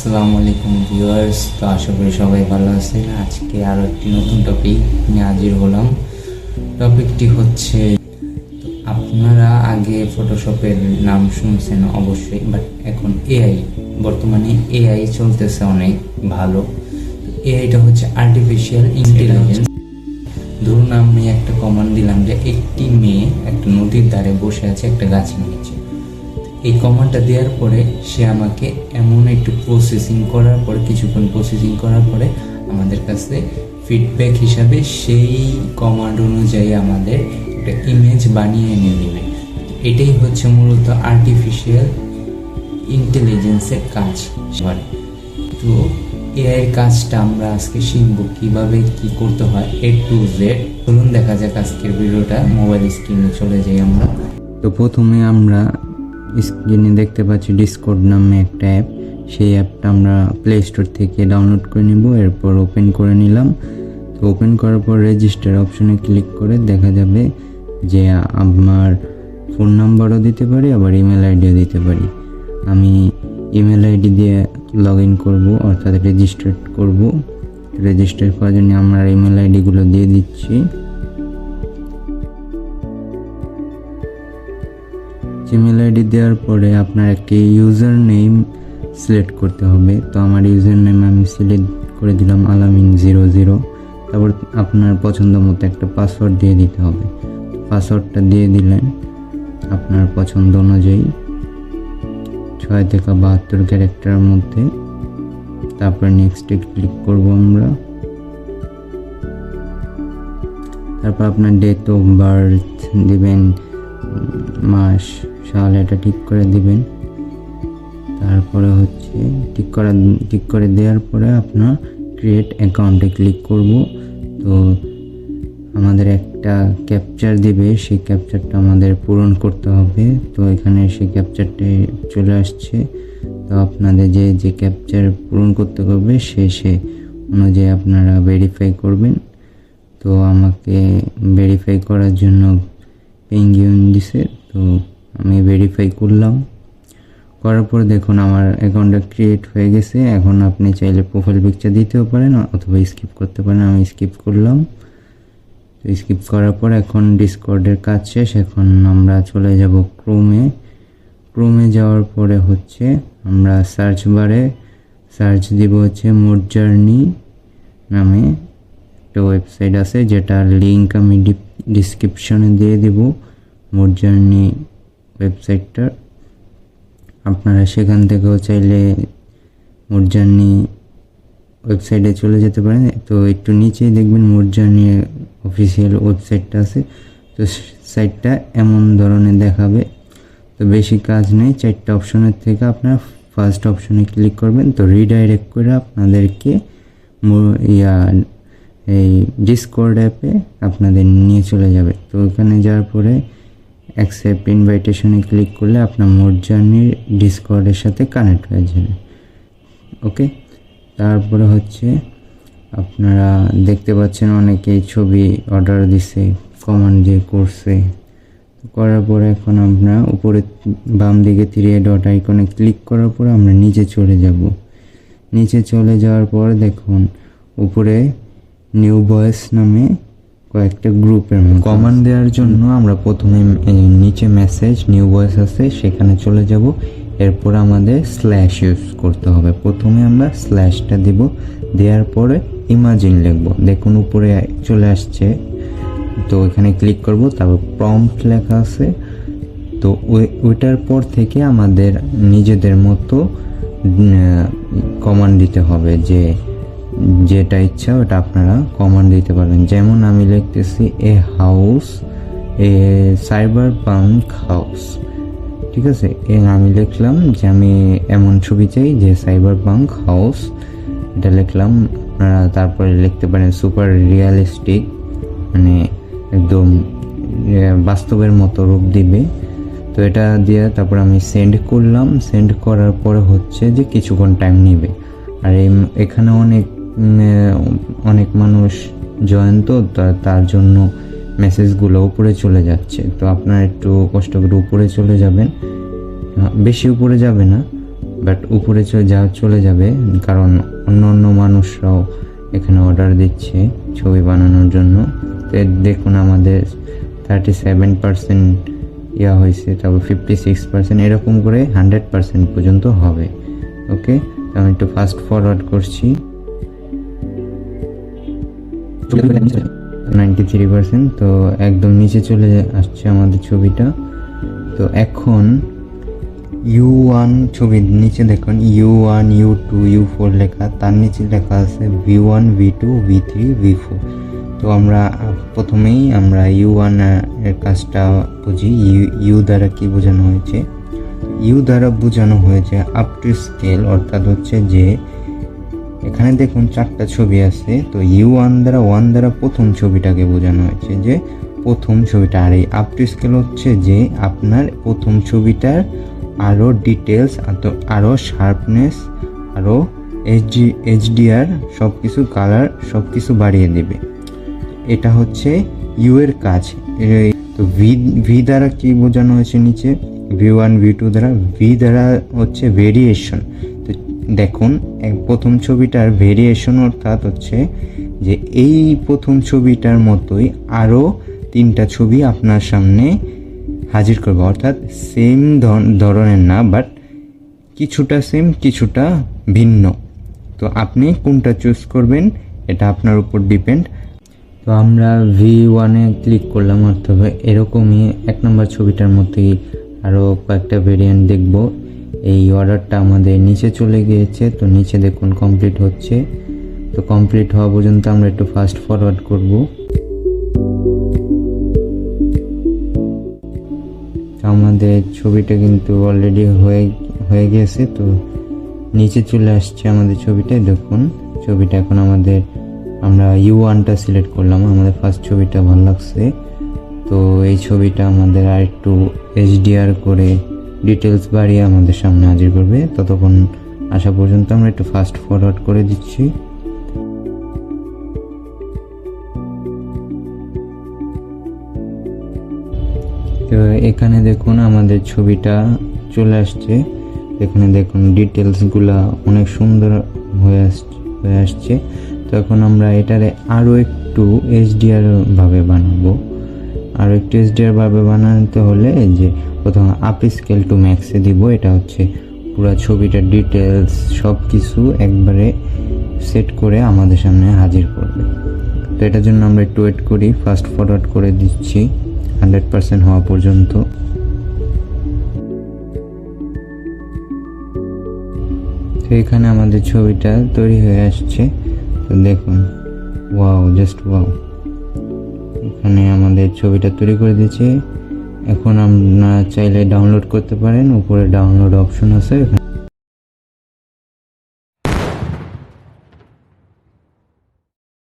আসসালামু আলাইকুম ভিউয়ার্স। তো আশা করি সবাই ভালো আছেন। আজকে আরও একটি নতুন টপিক নিয়ে হাজির হলাম। টপিকটি হচ্ছে, আপনারা আগে ফটোশপের নাম শুনছেন অবশ্যই, বাট এখন এআই, বর্তমানে এআই চলতেছে অনেক ভালো। এআইটা হচ্ছে আর্টিফিশিয়াল ইন্টেলিজেন্স। ধরুন আমি একটা কমান্ড দিলাম যে একটি মেয়ে একটা নদীর ধারে বসে আছে একটা গাছের নিচে। এই কমান্ডটা দেওয়ার পরে সে আমাকে এমন একটু কিছুক্ষণ প্রসেসিং করার পরে আমাদের কাছে ফিডব্যাক হিসাবে সেই কমান্ড অনুযায়ী আমাদের একটা ইমেজ বানিয়ে এনে দেবে। এটাই হচ্ছে মূলত আর্টিফিশিয়াল ইন্টেলিজেন্সের কাজ। তো এআই এর কাজটা আমরা আজকে শিখবো কিভাবে কি করতে হয় A to Z। চলুন দেখা যাক আজকের ভিডিওটা। মোবাইল স্ক্রিনে চলে যাই আমরা। তো প্রথমে আমরা স্ক্রিনে দেখতে পাচ্ছি ডিসকর্ড নামে একটা অ্যাপ। সেই অ্যাপটা আমরা প্লে স্টোর থেকে ডাউনলোড করে নিব। এরপর ওপেন করে নিলাম। তো ওপেন করার পর রেজিস্টার অপশনে ক্লিক করে দেখা যাবে যে আমার ফোন নাম্বারও দিতে পারি, আবার ইমেল আইডিও দিতে পারি। আমি ইমেল আইডি দিয়ে লগ ইন করবো, অর্থাৎ রেজিস্টার করব। রেজিস্টার করার জন্য আমরা ইমেল আইডিগুলো দিয়ে দিচ্ছি। ইমেল আইডি দেওয়ার পরে আপনার একটি ইউজার নেম সিলেক্ট করতে হবে। তো আমার ইউজার নেম আমি সিলেক্ট করে দিলাম আলামিন00। তারপর আপনার পছন্দ মতো একটা পাসওয়ার্ড দিয়ে দিতে হবে। পাসওয়ার্ডটা দিয়ে দিলেন আপনার পছন্দ অনুযায়ী 6 থেকে 72 ক্যারেক্টারের মধ্যে। তারপর নেক্সটে ক্লিক করব আমরা। তারপর আপনার ডেট অফ বার্থ দিবেন, মাস সাল এটা ঠিক করে দিবেন। তারপরে হচ্ছে ঠিক করে দেওয়ার পরে আপনার ক্রিয়েট অ্যাকাউন্টে ক্লিক করব। তো আমাদের একটা ক্যাপচার দিবে, সেই ক্যাপচারটা আমাদের পূরণ করতে হবে। তো এখানে সেই ক্যাপচারটা চলে আসছে। তো আপনাদের যে ক্যাপচার পূরণ করতে হবে সে অনুযায়ী আপনারা ভেরিফাই করবেন। তো আমাকে ভেরিফাই করার জন্য পেঙ্গুইন দিছে, তো আমি ভেরিফাই করলাম। করার পর দেখুন আমার অ্যাকাউন্টটা ক্রিয়েট হয়ে গেছে। এখন আপনি চাইলে প্রোফাইল পিকচার দিতেও পারেন অথবা স্কিপ করতে পারেন। আমি স্কিপ করলাম। তো স্কিপ করার পর এখন ডিসকর্ডের কাজ শেষ। এখন আমরা চলে যাব ক্রোমে যাওয়ার পরে হচ্ছে আমরা সার্চ বারে সার্চ দিব হচ্ছে midjourney নামে একটা ওয়েবসাইট আছে, যেটার লিঙ্ক আমি ডিসক্রিপশনে দিয়ে দেব। midjourney ওয়েবসাইটটা আপনারা সেখান থেকেও চাইলে midjourney ওয়েবসাইটে চলে যেতে পারেন। তো একটু নিচেই দেখবেন midjourney অফিসিয়াল ওয়েবসাইটটা আছে। তো সাইটটা এমন ধরনের দেখাবে। তো বেশি কাজ নেই, 4টা অপশনের থেকে আপনারা ফার্স্ট অপশনে ক্লিক করবেন। তো রিডাইরেক্ট করে আপনাদেরকে এই ডিসকর্ড অ্যাপে আপনাদের নিয়ে চলে যাবে। তো ওখানে যাওয়ার পরে অ্যাকসেপ্ট ইনভাইটেশনে ক্লিক করলে আপনার midjourney ডিসকর্ডের সাথে কানেক্ট হয়ে যাবে। ওকে, তারপরে হচ্ছে আপনারা দেখতে পাচ্ছেন অনেকেই ছবি অর্ডার দিছে, কমান্ড দিয়ে করছে। করার পরে এখন আমরা উপরে বাম দিকে 3 ডট আইকনে ক্লিক করার পরে আমরা নিচে চলে যাব। নিচে চলে যাওয়ার পর দেখুন উপরে নিউ ভয়েস নামে কয়েকটা গ্রুপের কমান্ড দেওয়ার জন্য আমরা প্রথমে নিচে মেসেজ নিউ ভয়েস আছে সেখানে চলে যাব। এরপর আমাদের স্ল্যাশ ইউজ করতে হবে। প্রথমে আমরা স্ল্যাশটা দিব, দেওয়ার পরে ইমাজিন লিখব। দেখুন উপরে চলে আসছে। তো এখানে ক্লিক করব, তারপর প্রম্পট লেখা আছে। তো ওইটার পর থেকে আমাদের নিজেদের মতো কমান্ড দিতে হবে, যেটা ইচ্ছা ওটা আপনারা কমান্ড দিতে পারবেন। যেমন আমি লিখতেছি এ সাইবারপাঙ্ক হাউস, ঠিক আছে। আমি লিখলাম যে আমি এমন ছবি চাই যে সাইবারপাঙ্ক হাউস, এটা লিখলাম। আপনারা তারপরে লিখতে পারেন সুপার রিয়ালিস্টিক, মানে একদম বাস্তবের মতো রূপ দিবে। তো এটা দিয়ে তারপর আমি সেন্ড করলাম। সেন্ড করার পরে হচ্ছে যে কিছুক্ষণ টাইম নেবে। আর এখানে অনেক মানুষ জয়েন, তো তার জন্য মেসেজগুলো উপরে চলে যাচ্ছে। তো আপনারা একটু কষ্ট করে উপরে চলে যাবেন, বেশি উপরে যাবে না, বাট উপরে চলে যাবে, কারণ অন্য অন্য মানুষরাও এখানে অর্ডার দিচ্ছে ছবি বানানোর জন্য। তো দেখুন আমাদের 37% ইয়া হয়েছে, তারপর 56%, এরকম করে 100% পর্যন্ত হবে। ওকে, তো আমি একটু ফাস্ট ফরওয়ার্ড করছি। 93%, তো একদম নিচে চলে আসছে আমাদের ছবিটা। তো এখন U1 ছবির নিচে দেখুন U1, U2, U4 লেখা, তার নিচে লেখা আছে V1, V2, V3, V4। তো আমরা প্রথমেই আমরা U1 এর কাজটা বুঝি। ইউ দ্বারা কি বোঝানো হয়েছে? ইউ দ্বারা বোঝানো হয়েছে আপ টু স্কেল, অর্থাৎ হচ্ছে যে এখানে দেখুন 4টা ছবি আছে। তো U1 দ্বারা প্রথম ছবিটাকে বোঝানো হয়েছে, যে প্রথম ছবিটা। আর এই আপ টু স্কেল হচ্ছে যে আপনার প্রথম ছবিটার আরও ডিটেলস, আরও শার্পনেস, আরও HDR সব কিছু, কালার সব কিছু বাড়িয়ে দেবে। এটা হচ্ছে ইউ এর কাজ। তো ভি দ্বারা কি বোঝানো হয়েছে নিচে? V1, V2 দ্বারা। ভি দ্বারা হচ্ছে ভেরিয়েশন। তো দেখুন প্রথম ছবিটার ভেরিয়েশন, অর্থাৎ হচ্ছে যে এই প্রথম ছবিটার মতোই আরও 3টা ছবি আপনার সামনে হাজির করবে, অর্থাৎ সেম ধরনের না, বাট কিছুটা সেম কিছুটা ভিন্ন। তো আপনি কোনটা চুজ করবেন এটা আপনার উপর ডিপেন্ড। তো আমরা V1-এ ক্লিক করলাম, অর্থাৎ এরকমই 1 নম্বর ছবিটার মধ্যেই আরও কয়েকটা ভেরিয়েন্ট দেখব। এই অর্ডারটা আমাদের নিচে চলে গিয়েছে। তো নিচে দেখুন কমপ্লিট হচ্ছে। তো কমপ্লিট হওয়া পর্যন্ত আমরা একটু ফাস্ট ফরওয়ার্ড করব। আমাদের ছবিটা কিন্তু অলরেডি হয়ে গেছে। তো নিচে চলে আসছে আমাদের ছবিটাই। দেখুন ছবিটা এখন আমরা U1টা সিলেক্ট করলাম, আমাদের ফার্স্ট ছবিটা ভালো লাগছে। তো এই ছবিটা আমাদের আর একটু HDR করে ডিটেলস বাড়িয়ে আমাদের সামনে হাজির করবে। ততক্ষণ আসা পর্যন্ত আমরা একটু ফাস্ট ফরওয়ার্ড করে দিচ্ছি। তো এখানে দেখুন আমাদের ছবিটা চলে আসছে। এখানে দেখুন ডিটেলসগুলা অনেক সুন্দর হয়ে আসছে। তো এখন আমরা এটারে আরও একটু HDR ভাবে বানাবো। আরও একটু HDR ভাবে বানাতে হলে যে প্রথম আপ স্কেল টু ম্যাক্সে দিব। এটা হচ্ছে পুরো ছবিটার ডিটেলস সব কিছু একবারে সেট করে আমাদের সামনে হাজির করবে। তো এটার জন্য আমরা একটু ওয়েট করি, ফাস্ট ফরওয়ার্ড করে দিচ্ছি 100% হওয়া পর্যন্ত। তো এখানে আমাদের ছবিটা তৈরি হয়ে আসছে। তো দেখুন, ওয়াও, জাস্ট ওয়াও, এখানে আমাদের ছবিটা তৈরি করে দিয়েছে। এখন আপনারা চাইলে ডাউনলোড করতে পারেন, উপরে ডাউনলোড অপশন আছে।